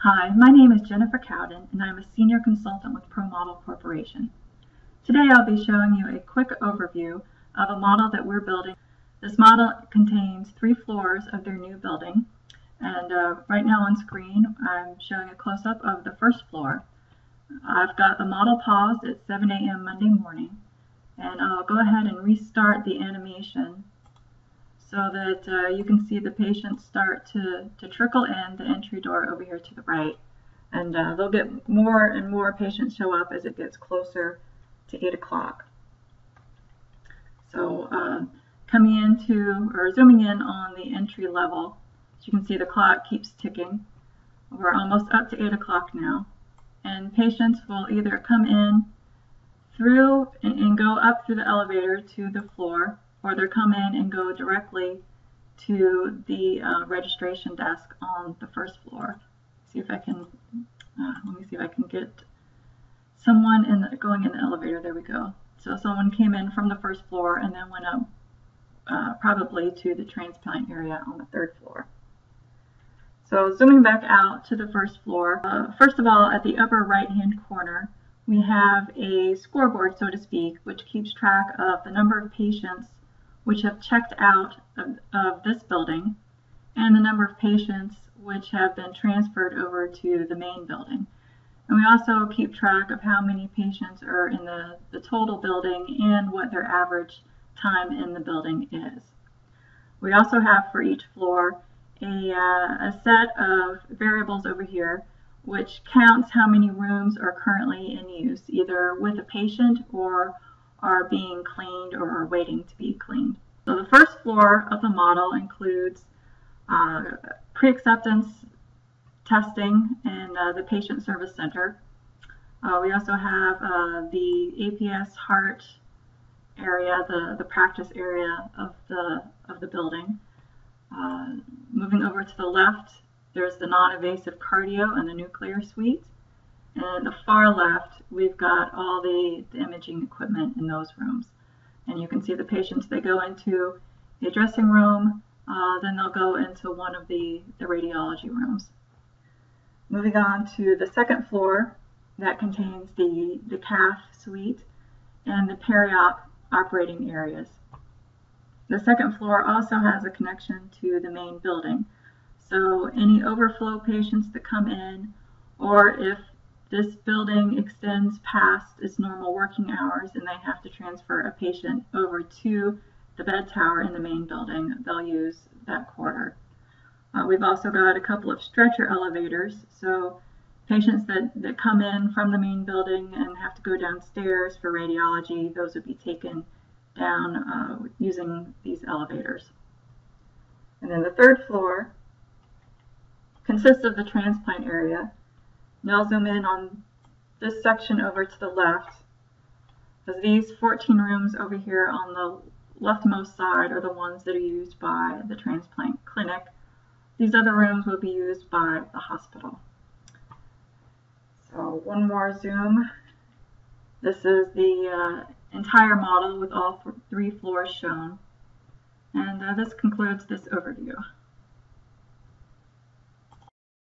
Hi, my name is Jennifer Cowden, and I'm a senior consultant with ProModel Corporation. Today I'll be showing you a quick overview of a model that we're building. This model contains 3 floors of their new building, and right now on screen I'm showing a close-up of the first floor. I've got the model paused at 7 a.m. Monday morning, and I'll go ahead and restart the animation so that you can see the patients start to trickle in the entry door over here to the right. And they'll get more and more patients show up as it gets closer to 8 o'clock. So coming into, or zooming in on the entry level, as you can see the clock keeps ticking. We're almost up to 8 o'clock now. And patients will either come in through and go up through the elevator to the floor, or they'll come in and go directly to the registration desk on the first floor. See if I can, let me see if I can get someone going in the elevator. There we go. So someone came in from the first floor and then went up probably to the transplant area on the 3rd floor. So zooming back out to the first floor, first of all, at the upper right-hand corner, we have a scoreboard, so to speak, which keeps track of the number of patients which have checked out of this building and the number of patients which have been transferred over to the main building. And we also keep track of how many patients are in the total building and what their average time in the building is. We also have for each floor a set of variables over here which counts how many rooms are currently in use, either with a patient or are being cleaned or are waiting to be cleaned. So the first floor of the model includes pre-acceptance testing and the Patient Service Center. We also have the APS heart area, the practice area of the building. Moving over to the left, there's the non-invasive cardio and the nuclear suite. And the far left, we've got all the imaging equipment in those rooms. And you can see the patients, they go into a dressing room, then they'll go into one of the radiology rooms. Moving on to the 2nd floor, that contains the cath suite and the peri-op operating areas. The 2nd floor also has a connection to the main building. So any overflow patients that come in, or if this building extends past its normal working hours and they have to transfer a patient over to the bed tower in the main building, they'll use that corridor. We've also got a couple of stretcher elevators, so patients that come in from the main building and have to go downstairs for radiology, those would be taken down using these elevators. And then the 3rd floor consists of the transplant area. And I'll zoom in on this section over to the left, because these 14 rooms over here on the leftmost side are the ones that are used by the transplant clinic. These other rooms will be used by the hospital. So one more zoom. This is the entire model with all 3 floors shown. And this concludes this overview.